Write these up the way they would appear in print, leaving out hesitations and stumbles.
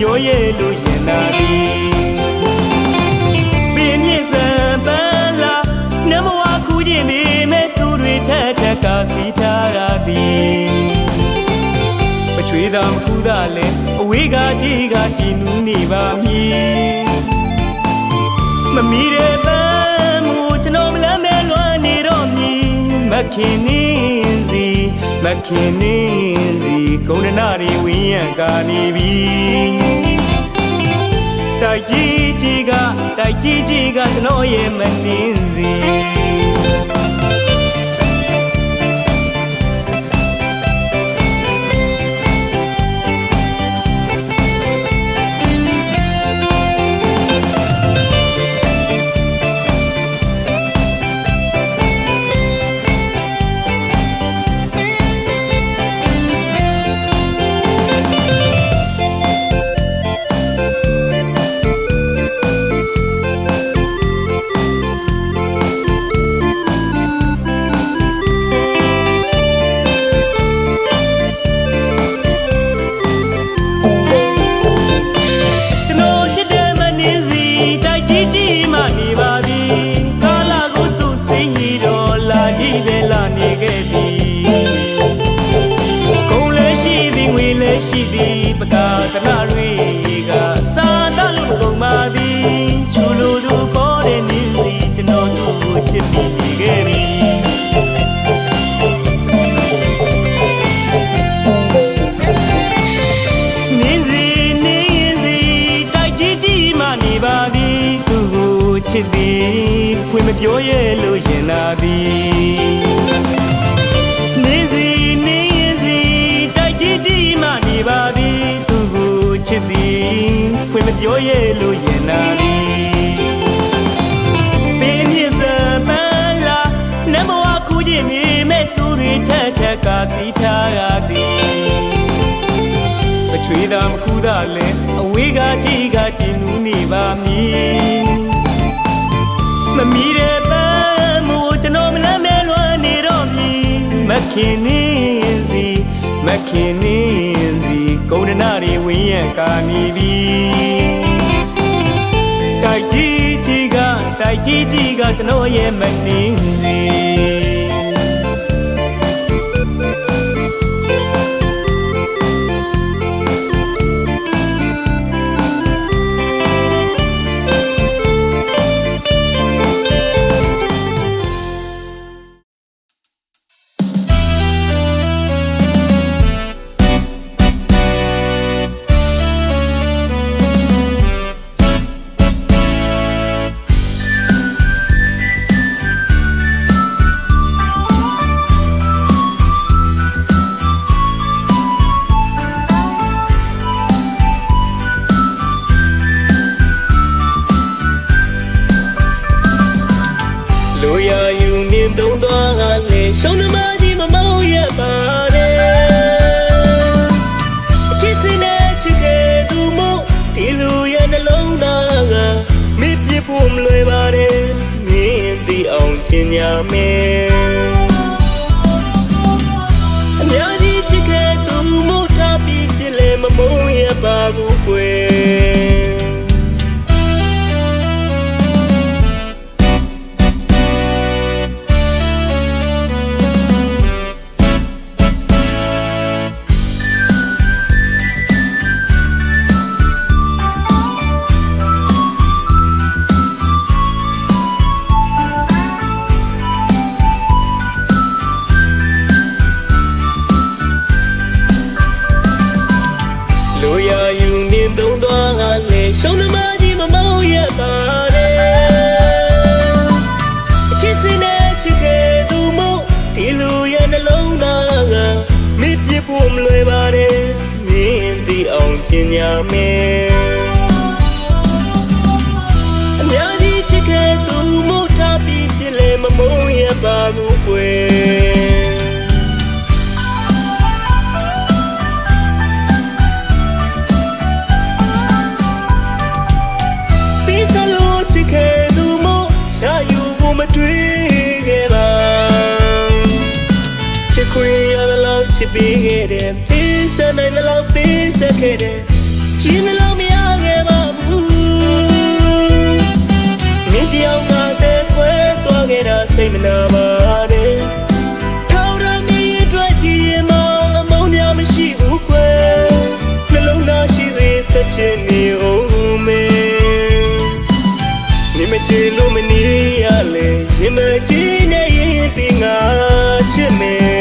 ပြောရဲလို့ရင်နာသည်ပင်မြင့်စံပန်းလာနမဝခုချင်းနေမဲ့သူတွေထက်ထက်ကစီထားရသည်ပချွေးသာမခုသာလဲအဝေးကကြီးကကြည်နူးနေပါမည်မမီတဲ့ပန်းမူကျွန်တော်မလမ်းမဲလွမ်းနေတော့မည်မခင်နေစီမခင်နေစီကုန်းနာတွေဝင်းရံကနေပြီတိုက်ကြီးကြီးကကျွန်တော်ရဲ့မနှင်းစီရှိသည်ပကာတနာတွေကစားတလို့ကုန်ပါသည်ချူလိုသူပေါ်တဲ့နင်းစီကျွန်တော်သူ့ကိုချစ်ပြီးနေခဲ့ပြီနင်းစီတိုက်ကြီးမှနေပါသည်သူ့ကိုချစ်သည်ဖွင့်မပြောရဲလို့ရင်နာသည်နင်းစီကြီးမှနေပါသည်သူကိုချစ်သည်ဖွင့်မပြောရဲလို့ရင်နာသည်ပင်မြင့်စံပန်းလာနမဝခုချင်းမြေမဲ့သူတွေထက်ထက်ကစီထားရသည်ပချွေးသာမခုသာလဲအဝေးကကြီးကကြည်နူးနေပါမည်မမီတဲ့ပန်းမူကျွန်တော်မလမ်းမဲလွမ်းနေတော့မည်မခင်နေစီမခင်နေစီကုန်းနာတွေဝင်းရံကာနေပြီတိုက်ကြီးကကျွန်တော်ရဲ့မနှင်းစီရှုံးသမားကြီးမမောင်းရပါတယ်ချစ်စင်နဲ့ချစ်ခဲ့သူမို့ဒီလူရဲ့နှလုံးသားကမစ်ပြဖို့မလွယ်ပါတယ်မင်းသိအောင်ချင်ညာမယ်အများကြီးချစ်ခဲ့သူမို့ထားပြီးပြလဲမမုန်းရပါဘူးကွယ်ရှုံးသမားကြီးမမောင်းရပါတယ်ချစ်စင်နဲ့ချစ်ခဲ့သူမို့ဒီလူရဲ့နှလုံးသားကမစ်ပြဖို့မလွယ်ပါတယ်မင်းသိအောင်ချင်ညာမယ်အများကြီးချစ်ခဲ့သူမို့ထားပြီးပြလဲမမုန်းရပါဘူးကွယ်မတွေ့ခဲ့ပါချစ်ခွေရတဲ့လောက်ချစ်ပေးခဲ့တယ်ပေးစနိုင်တဲ့လောက်ပေးစခဲ့တယ် ရှင်လုံးမရခဲ့ပါဘူးမင်းတယောက်ကတဲ့ခွဲသွားခဲ့တာစိတ်မနာပါနဲ့ထောက်ရမီအတွက်ကြည့်ရင်မအမုန်းများမရှိဘူးကွယ်နှလုံးသားရှိသေးဆက်ချင်နေအောင်မေနေမချင်လို့မနေရလေရင်မကြည့်နေရင်ပြီးငါချစ်မယ်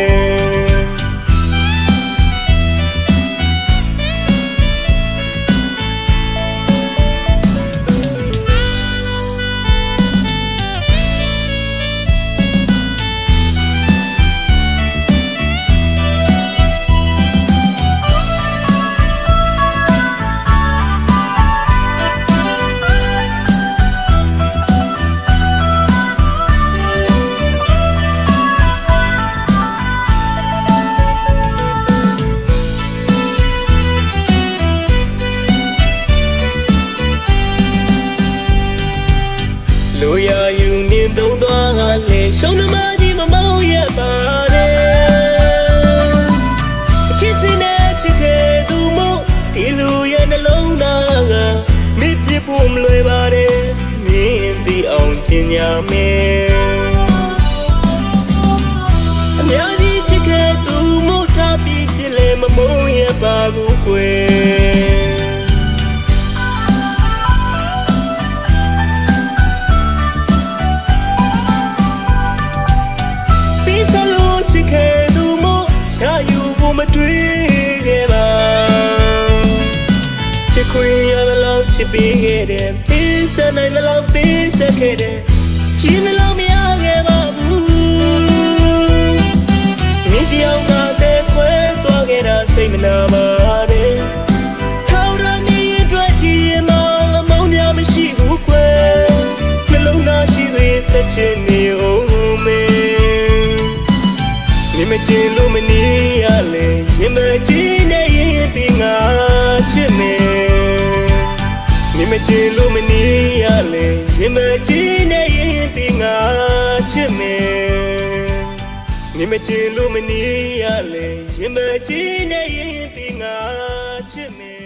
လူရယူနေသုံးသွားလေရှုံးသမားကြီးမမောင်းရပါနဲ့အချစ်စင်းနဲ့ချစ်ခဲ့သူမို့ဒီလူရဲ့နှလုံးသားကမိပြဖို့မလွယ်ပါနဲ့မင်းသိအောင်ချင်ညာမယ်အများကြီးချစ်ခဲ့သူမို့ထားပြီးဖြစ်လေမမုန်းရပါဘူးကွယ်မတွေ့ခဲ့ပါချစ်ခွေရသလောက်ချစ်ပေးခဲ့တယ်ပေးစနိုင်သလောက်ပေးစခဲ့တယ်ရှင်သလောက်မရခဲ့ပါဘူးမင်းတယောက်ကတဲ့ခွဲသွားခဲ့တာစိတ်မနာပါနဲ့ထောက်ရမီအတွက်ကြည့်ရင်မအမုန်းများမရှိဘူးကွယ်နှလုံးသားရှိသေးဆက်ချင်နေအောင်မေနေမချင်လို့မနေရလေရင်မကြည့်နေရင်ပြီးငါချစ်မယ်နေမချင်လို့မနေရလေရင်မကြည့်နေရင်ပြီးငါချစ်မယ်နေမချင်လို့မနေရလေရင်မကြည့်နေရင်ပြီးငါချစ်မယ်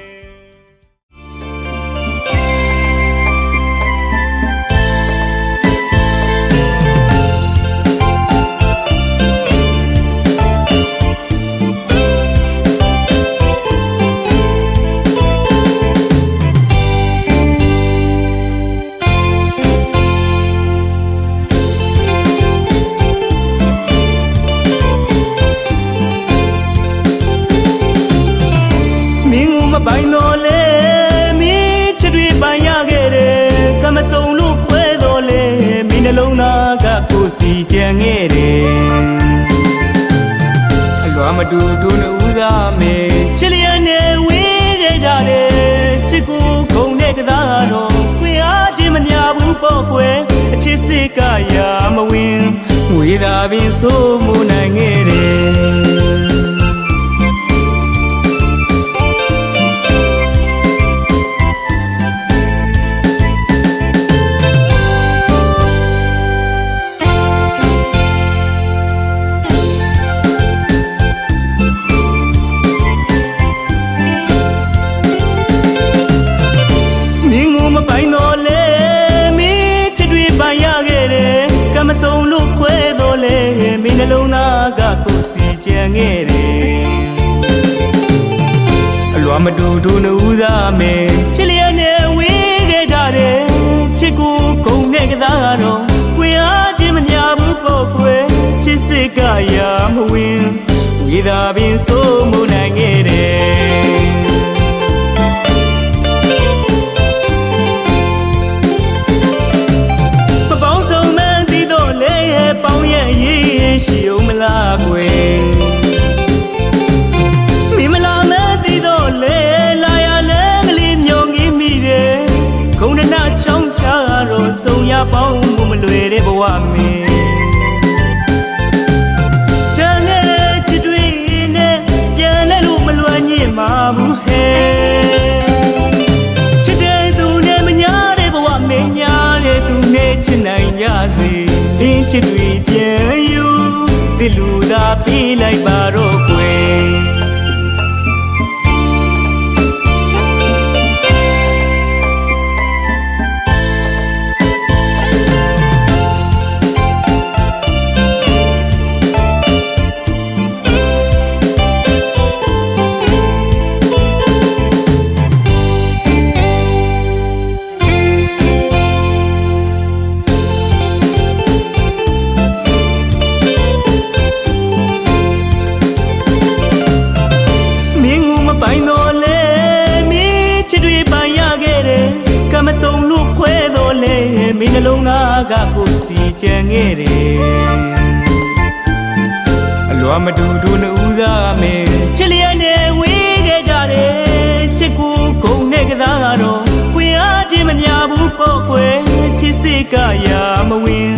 ပိုင်တော်လေမင်းချစ်တွေပိုင်ရခဲ့တယ်ကမစုံလို့ခွဲတော်လေမင်းနှလုံးသားကကိုစီကြံခဲ့တယ်အလွာမတူတူနဲ့ဦးသားမေချစ်လျက်နဲ့ဝေးခဲ့ကြတယ်ချစ်ကိုခုံတဲ့ကစားတော်ခွေအားချင်းမညာဘူးပေါ့ကွယ်အချစ်စစ်ကရာမဝင်ဝေးသာပင်ဆိုးမှုနိုင်ခဲ့တယ်မစုံလို့ခွဲတော်လေမင်းနှလုံးသားကကိုစီကြံခဲ့တယ်အလွာမတူတူနဲ့ဦးသားမေချစ်လျက်နဲ့ဝေးခဲ့ကြတယ်ချစ်ကိုခုံတဲ့ကစားတော်ခွေအားချင်းမညာဘူးပေါ့ကွယ်ချစ်စစ်ကရာမဝင်ဝေသာပင်ဆိုးမှုနိုင်ခဲ့တယ်ရှိဦးမလားကွယ်မိမလာမဲသိတော့လေလာရလဲကလေးညုံကြီးမိတယ်ခုံနချောင်းချတော့စုံရပေါင်းမှုမလွယ်တဲ့ဘဝမင်းကျန်တဲ့ချစ်တွေနဲ့ပြန်လဲလို့မလွယ်ညစ်မှာဘူးဟဲ့ချစ်တဲ့သူနဲ့မညာတဲ့ဘဝမင်းညာတဲ့သူနဲ့ချစ်နိုင်ကြစေအင်းချစ်တွေပြန်ယူဒီလူသာ ကြံခဲ့တယ်အလွမ်းမတူတို့နှစ်ဦးသားမင်းချစ်လျက်နဲ့ဝေးခဲ့ကြတယ်ချစ်ကိုဂုံနဲ့ကသားကတော့ခွင်အားချင်းမများဘူးပေါ့ကွယ်ချစ်စစ်ကရာမဝင်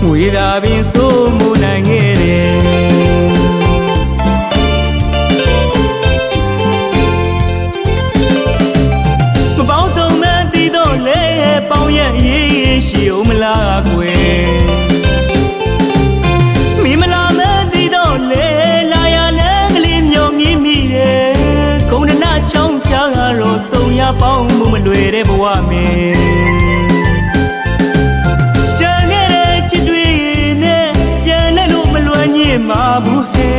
ငွေသာပင်စိုးမနိုင်ခဲ့တယ်မပေါင်းစုံမှန်းသိတော့လေပေါင်းရဲ့ရေးရှိအောင်မလားကွယ်မိမလာမှန်းသိတော့လေလာရလန်းကလေးမြောင်မြင့်မိတယ်ဂုံနချောင်းချာကတော့စုံရပေါင်းမှုမလွယ်တဲ့ဘဝမင်းမာဘူးဟဲ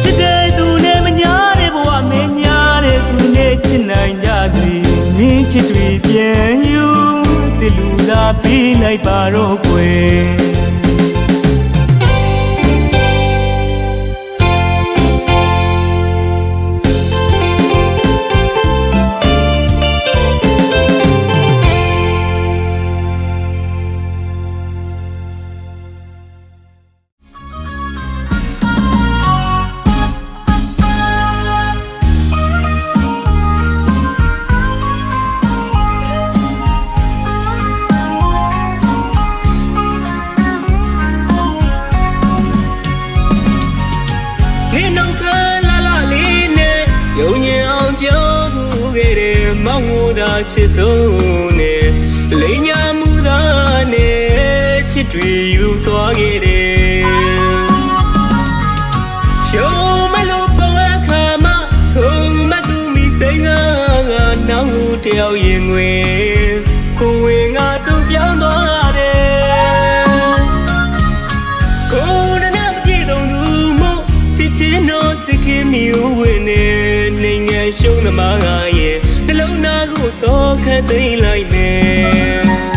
ချစ်တဲ့သူနဲ့မညာတဲ့ဘဝမင်းညာတဲ့သူနဲ့ချစ်နိုင်ကြစီမင်းချစ်တွေပြန်ယူသလူသာပေးလိုက်ပါတော့ကွယ်ချစ်ဆုံးနဲ့လိမ်ညာမှုသားနဲ့ချစ်တွေယူသွားခဲ့တယ်ရှုံးမလို့ဘဝခါမှခုံမသူမိစိန်ကနောက်တယောက်ရင်ငွေကိုဝင်ငါသူပြောင်းသွားတယ်ကိုယ်နဲ့မကြည့်တော့သူမို့ချစ်ချင်းတော့ချစ်ခင်မြူဝင်နေနိုင်ငံရှုံးသမားကရဲ့နှလုံးသားကိုတော့ခတ်သိမ်းလိုက်မယ်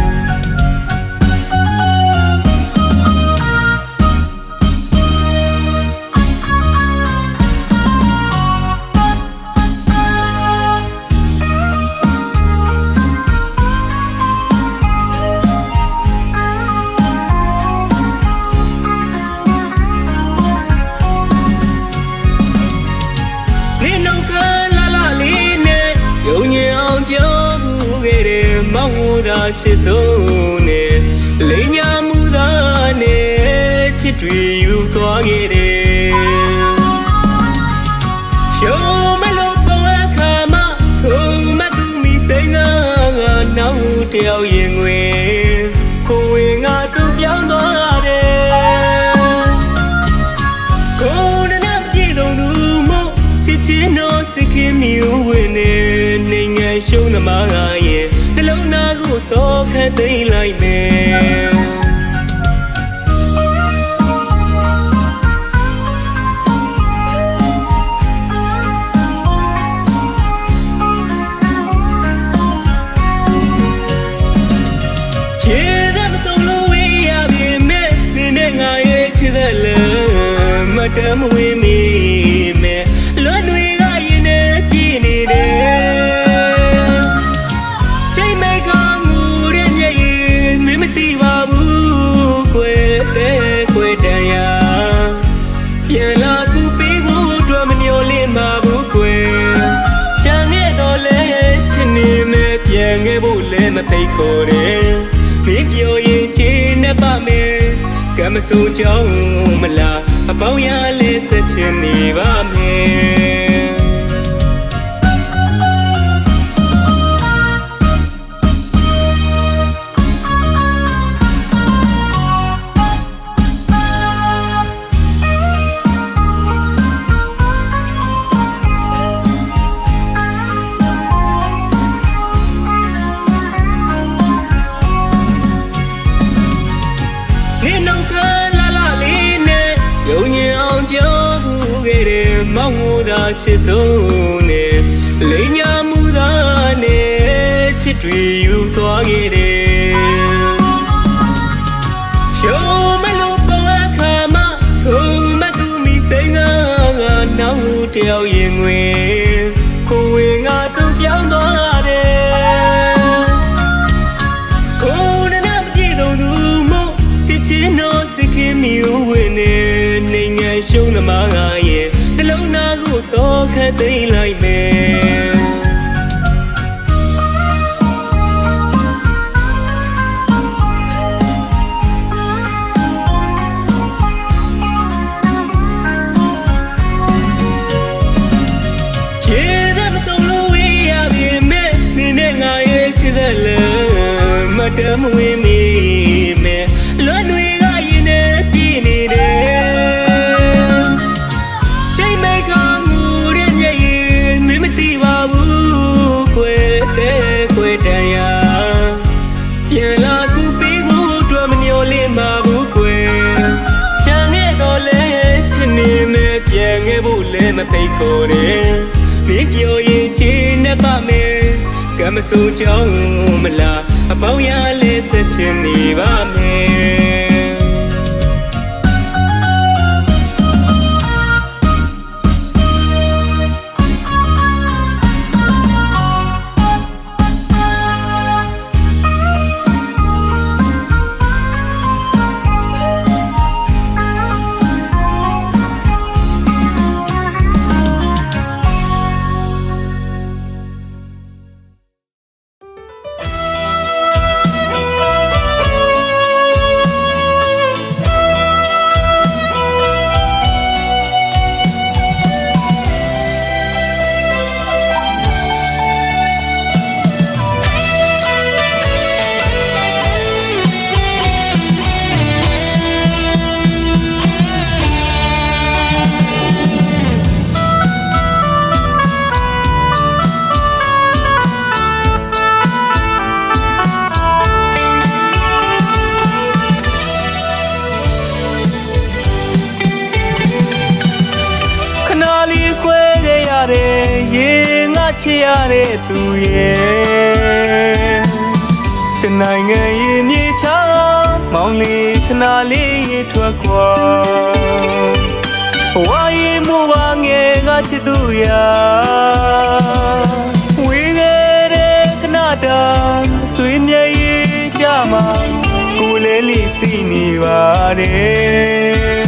ချစ်ဆုံးနဲ့လိမ်ညာမှုသားနဲ့ချစ်တွေယူသွားခဲ့တယ်ရှုံးမလို့ဘဝခါမှခုံမသူမိစိန်ကနောက်တယောက်ရင်ငွေကိုဝင်ငါသူပြောင်းသွားတယ်ကိုယ်နဲ့မကြည့်တော့သူမို့ချစ်ချင်းတော့ချစ်ခင်မြူဝင်နေနိုင်ငံရှုံးသမားကရဲ့နှလုံးသားကိုတော့ခတ်သိမ်းလိုက်မယ်ရေသာမသုံးလို့ဝေးရပြီမဲ့နေနဲ့ငါရဲ့ချစ်တဲ့လမ်းမတမ်းမဝေးမီမဲ့လွတ်တွေကရင်နဲ့ပြည့်နေတယ်မသိပါဘူးကွယ်တဲ့ကွယ်တန်ရာပြန်လာသူပေးဖို့အတွက်မမျှော်လင့်ပါဘူးကွယ်ချမ်းခဲ့တော့လဲချစ်နေမယ်ပြန်ခဲ့ဖို့လဲမသိခေါ်တယ်မင်းပြောရင်ချင်နေပါမယ်ကမဆိုးကြောင်းမလားအပေါင်းရလဲဆက်ချင်နေပါမယ်ချစ်ဆုံးနဲ့လိမ်ညာမှုသားနဲ့ချစ်တွေယူသွားခဲ့တယ်ရှုံးမလို့ဘဝခါမှခုံမသူမိစိန်ကနောက်တယောက်ရင်ငွေကိုဝင်ငါသူပြောင်းသွားတယ်ကိုယ်နဲ့မကြည့်တော့သူ လုံးသမားငါရဲ့နှလုံးသားကိုတော့ခတ်သိမ်းလိုက်မယ်တမွေးမီမဲလွန်တွေကရင်နေပြည့်နေတယ်ချိန်မိတ်ကောင်းမှုရဲ့မျက်ရည်မင်းမသိပါဘူးခွေတဲ့ခွေတန်ရပြန်လာကူပေးဖို့အတွက်မမျော်လင့်ပါဘူးခွေချမ်းနေတော့လဲချစ်နေမယ်ပြန်ခဲ့ဖို့လဲမဖိတ်ခေါ်တယ်မင်းပြောရင်ချင်နေပါမယ်ကမဆိုးကြောင်းမလားအပေါင်းရလေးဆက်ချင်နေပါမယ်ချစ်ရတဲ့သူရဲ့တနိုင်ငံရဲ့မြေချောင်းမောင်လေးခဏလေးရေထွက်ခွာဝါရင်မူပါငယ်ကချစ်သူရာဝေးခဲ့တဲ့ခဏတာဆွေးမြေရေးကြမှာကိုလေးလေးသိနေပါတယ်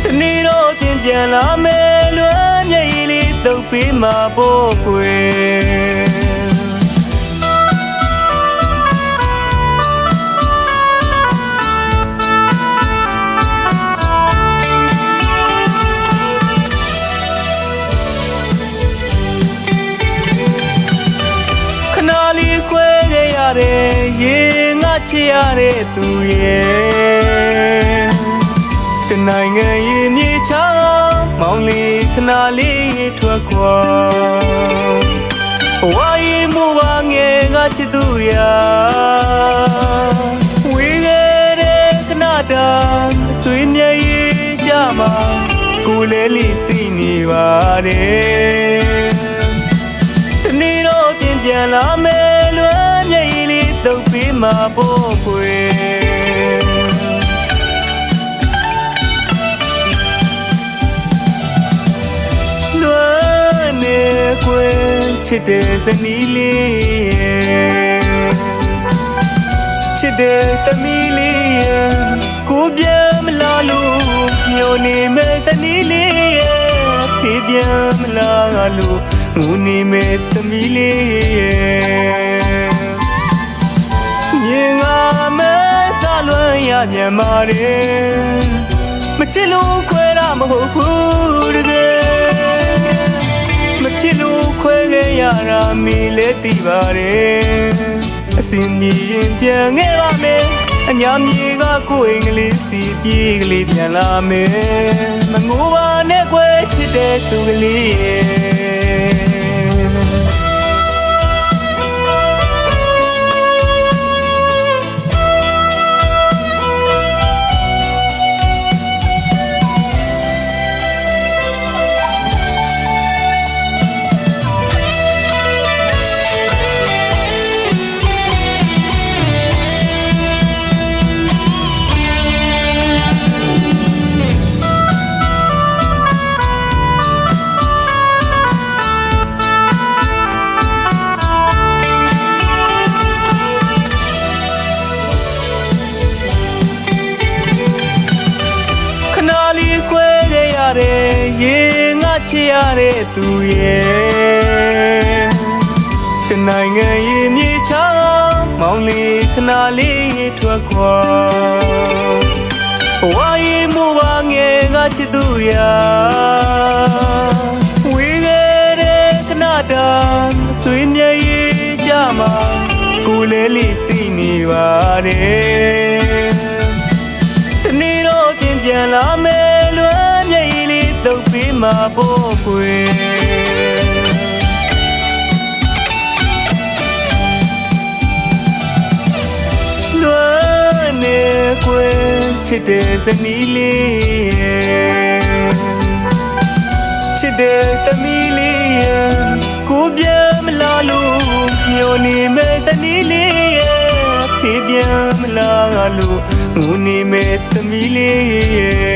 တနေ့တော့ချင်းပြန်လာမယ်လွမ်းမြေလေးတုပ်ပေးမှာဖို့ကွယ်ခဏလေးခွဲခဲ့ရတဲ့ရေငါချစ်ရတဲ့သူရဲ့တနိုင်ငံရဲ့မြေချောင်းမောင်လေးခဏလေးထွက်ခွာဝါရင်မူပါငယ်ကချစ်သူရာဝေးခဲ့တဲ့ခဏတာဆွေးမြေရေးကြမှာကိုလေးလေးသိနေပါတယ်တနေ့တော့ချင်းပြန်လာမယ်လွမ်းမြေလေးတုပ်ပေးမှာဖို့ကွယ်ချစ်တဲ့ဇနီးလေးချစ်တဲ့သမီးလေးကိုပြန်မလာလို့မျောနေမဲ့ဇနီးလေးဖေးပြန်မလာလို့ငိုနေမဲ့သမီးလေးမြင်ငါမဲစားလွမ်းရမြန်ပါတယ်မချစ်လို့ခွဲတာမဟုတ်ဘူးတကယ်မဖြစ်လို့ခွဲခဲ့ရတာမီလဲသိပါတယ်အစင်မြေရင်ပြန်ခဲ့ပါမယ်အညာမြေကကိုယ်အင်္ဂလိပ်စီပြေးကလေးပြန်လာမယ်မငိုပါနဲ့ခွဲချစ်တဲ့သူကလေး ရတဲ့သူရဲ့တနိုင်ငံရဲ့မြေချောင်းမောင်လေးခဏလေးထွက်ခွာဝါရီမူပါငယ်ကချစ်သူရာဝေးခဲ့တဲ့ခဏတာဆွေးမြေရေးကြမှာကိုလေးလေးသိနေပါတယ်တနေ့တော့ပြန်လာမယ်လွမ်းမြေလေးတုပ်ပြီးမှာဖို့ကွယ်လွမ်းနေကွယ်ချစ်တဲ့ဇနီးလေးချစ်တဲ့သမီးလေးကိုပြန်မလာလို့မျောနေမဲ့ဇနီးလေးဖေးပြန်မလာလို့ငိုနေမဲ့သမီးလေး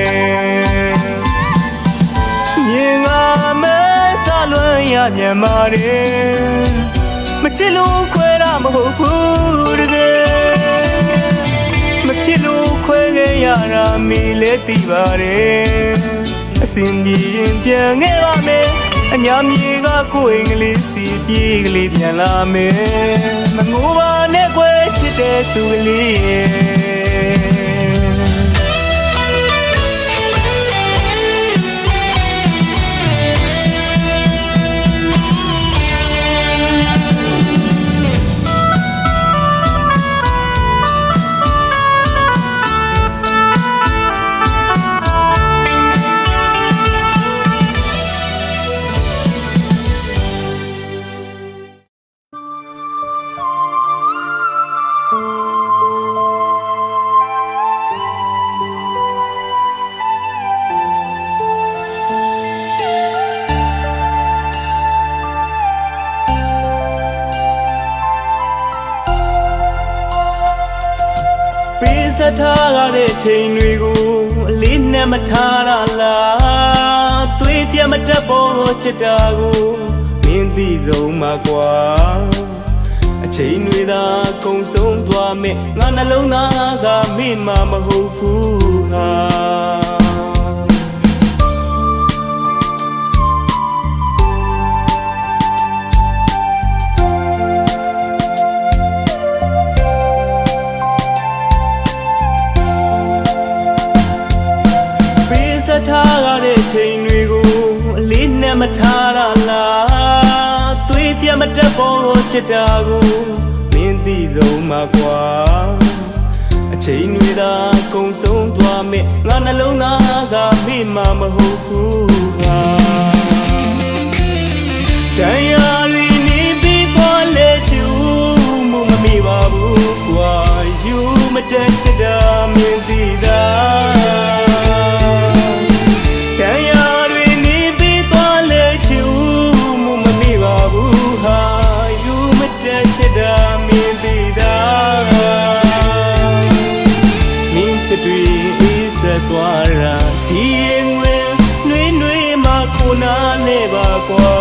မြင်ငါမဲဆလွမ်းရပြန်ပါတယ်မချစ်လို့ခွဲတာမဟုတ်ဘူးတကယ်မဖြစ်လို့ခွဲခဲ့ရတာမေးလဲသိပါတယ်အစင်ပြေရင်ပြန်ခဲ့ပါမယ်အညာမြေကကိုယ်အင်္ဂလိပ်စီပြေးကလေးပြန်လာမယ်မငိုပါနဲ့ကွယ်ချစ်တဲ့သူကလေးဆက်ထားရတဲ့ချိန်တွေကိုအလေးနဲ့မထားရလားသွေးပြတ်မတက်ပေါ်ချစ်တာကိုမင်းသိဆုံးမှာကွာအချိန်တွေသာကုန်ဆုံးသွားမယ်ငါနှလုံးသားကမင်းမမဟုတ်ဘူးဟာထားရတဲ့ချိန်တွေကိုအလေးနဲ့မထားရလားသွေးပြတ်မတက်ပေါ်ချစ်တာကိုမင်းသိဆုံးမှာကွာအချိန်တွေသာကုန်ဆုံးသွားမယ်ငါနှလုံးသားကမင်းမမဟုတ်ဘူးဟာတရားရီနေပြီးသွားလေချူမှုမမိပါဘူးကွာယူမတက်ချစ်တာမင်းသိတာသွားရာဒီရင်ဝင်နှွေးနှွေးမှကိုနာနေပါကွာ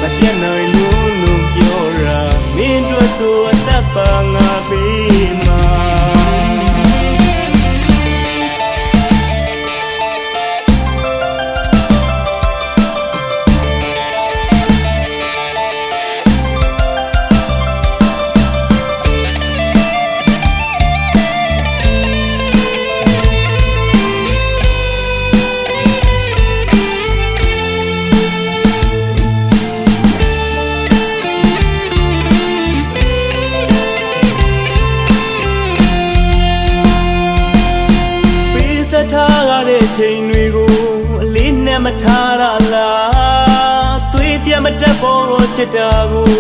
မပြတ်နိုင်လို့ပြောရာမင်းတို့ဆိုအသက်ပါငါပေးမှာထားရတဲ့ချိန်တွေကိုအလေးနဲ့မထားရလားသွေးပြတ်မတက်ပေါ်ချစ်တာကို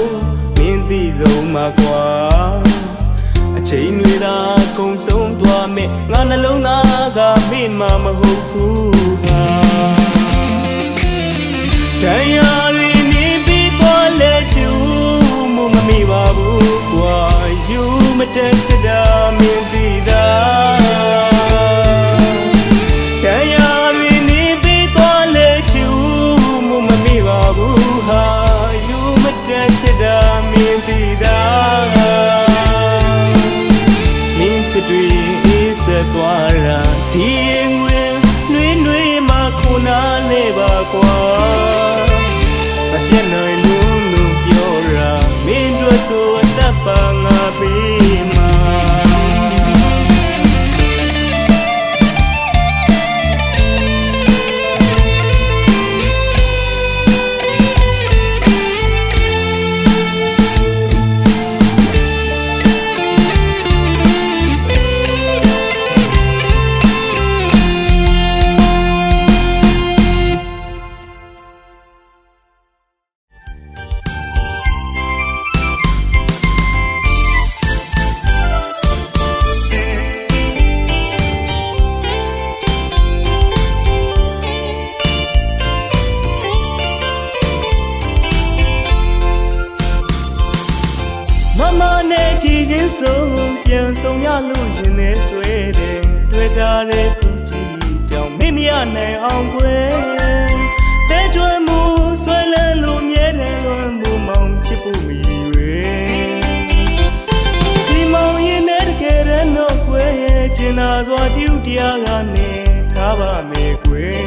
မင်းသိဆုံးမှာကွာအချိန်တွေသာကုန်ဆုံးသွားမယ်ငါနှလုံးသားကမင်းမမဟုတ်ဘူးဟာတရားရီနေပြီးသွားလေချူမှုမမိပါဘူးကွာယူမတက်ချစ်တာမင်းသိတာတရားရီနေပြီးသွားလေချူမှုမမိပါဘူးဟာယူမတက်ချစ်တာမင်းသိတာမင်းချစ်တွေအေးဆက်သွားတာဒီရင်ဝင်နှွေးနှွေးမှ ဆုံးပြန်ဆုံးရလို့ရင်ထဲဆွဲတယ်တွေ့တာတဲ့သူကြီးကြောင့်မေ့မရနိုင်အောင်ခွဲတဲကျွမ်းမှုဆွဲလန်းလို့မြဲတယ်လွမ်းမှုမောင်ချစ်ဖို့မီရွယ်ဒီမောင်ရင်နဲ့တကယ်တမ်းတော့ခွဲကျင်နာစွာတူတရားကနေထားပါမယ်ကွယ်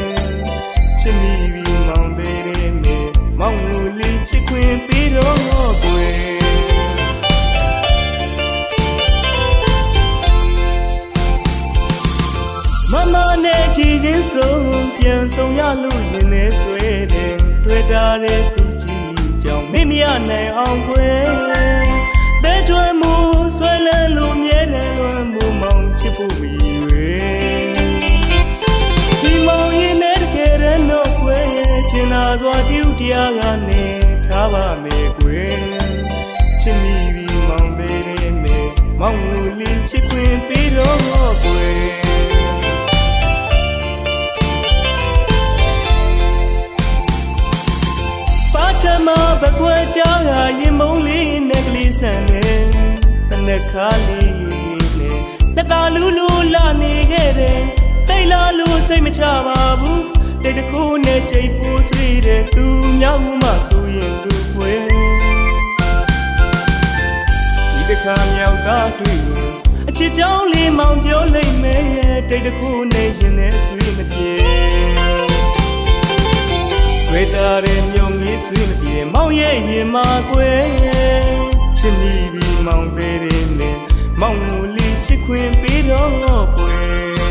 ချစ်မိပြီးမောင်သေးတယ်မေမောင်လူလေးချစ်ခွင့်ပြီးတော့ကွယ်မမနဲ့ကြည်ချင်းဆုံးပြန်ဆုံးရလို့ရင်ထဲဆွဲတယ်တွေ့တာတဲ့သူကြီးကြောင့်မေ့မရနိုင်အောင်ခွဲတဲကျွမ်းမှုဆွဲလန်းလို့မြဲတယ်လွမ်းမှုမောင်ချစ်ဖို့မီရွယ်ဒီမောင်ရင်နဲ့တကယ်တမ်းတော့ခွဲကျင်နာစွာတူတရားကနေထားပါမယ်ကွယ်ချစ်မိပြီးမောင်သေးတယ်မေမောင်လူလေးချစ်ခွင့်ပြီးတော့ကွယ်မဘကွယ်ကြားကရင်မုံလေးနဲ့ကလေးဆန်နေတနက်ခါလေးနဲ့လက်သာလူလူလာနေခဲ့တယ်တိတ်လာလူစိတ်မချပါဘူးတိတ်တခုနဲ့ချိန်ပူဆွေးတယ်သူမြောက်မှဆိုရင်သူွယ်ဒီတခါမြောက်သားတွေ့အချစ်ကြောင်းလေးမောင်ပြောလိုက်မယ်တိတ်တခုနဲ့ရင်နဲ့ဆွေးမပြေဝေတာရဲ့မြုံကြီးဆွေးမပြေမောင်ရဲ့ရင်မာကွယ်ချစ်မိပြီးမောင်သေးတယ်နဲ့မောင်မူလီချစ်ခွင့်ပြီးတော့ကွယ်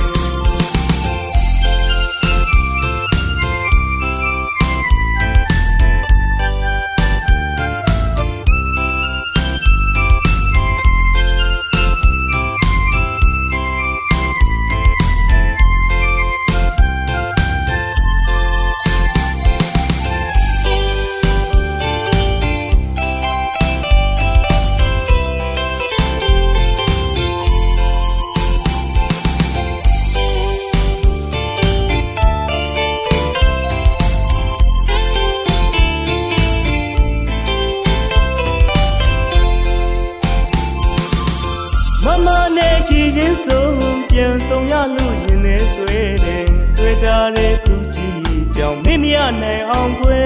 ကြည်ချင်းဆုံးပြန်ဆုံးရလို့ရင်ထဲဆွဲတယ်တွေ့တာတဲ့သူကြီးကြောင့်မေ့မရနိုင်အောင်ခွဲ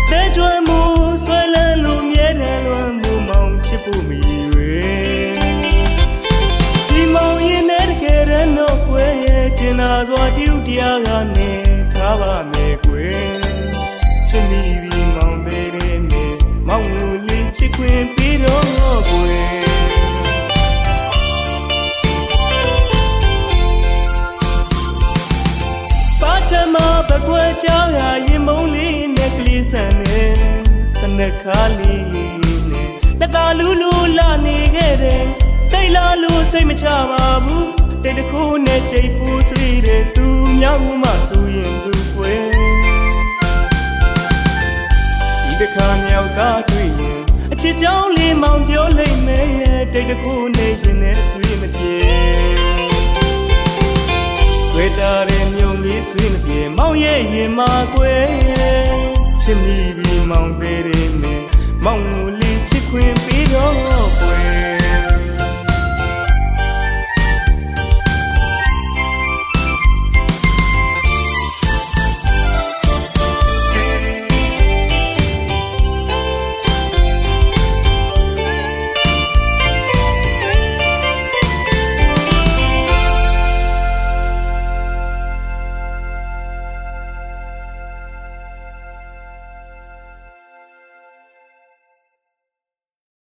တဲကျွမ်းမှုဆွဲလန်းလို့မြဲတယ်လွမ်းမှုမောင်ချစ်ဖို့မီရွယ်ဒီမောင်ရင်နဲ့တကယ်တမ်းတော့ခွဲကျင်နာစွာတူတရားကနေထားပါမယ်ကွယ်ချစ်မိပြီးမောင်သေးတယ်မေမောင်လူလေးချစ်ခွင့်ပြီးတော့ကွယ်မဘကွယ်ကြားကရင်မုံလေးနဲ့ကလေးဆန်နေတနက်ခါလေးနဲ့လက်သာလူလူလာနေခဲ့တယ်တိတ်လာလူစိတ်မချပါဘူးတိတ်တခုနဲ့ချိန်ပူဆွေးတယ်သူမြောက်မှဆိုရင်သူွယ်ဒီတခါမြောက်သားတွေ့ရင်အချစ်ကြောင်းလေးမောင်ပြောလိုက်မယ်တိတ်တခုနဲ့ရင်နဲ့ဆွေးမပြေဝေတာရဲ့မြုံကြီးဆွေးမပြေမောင်ရဲ့ရင်မာကွယ်ချစ်မိပြီးမောင်သေးတယ်နဲ့မောင်လူလေးချစ်ခွင့်ပြီးတော့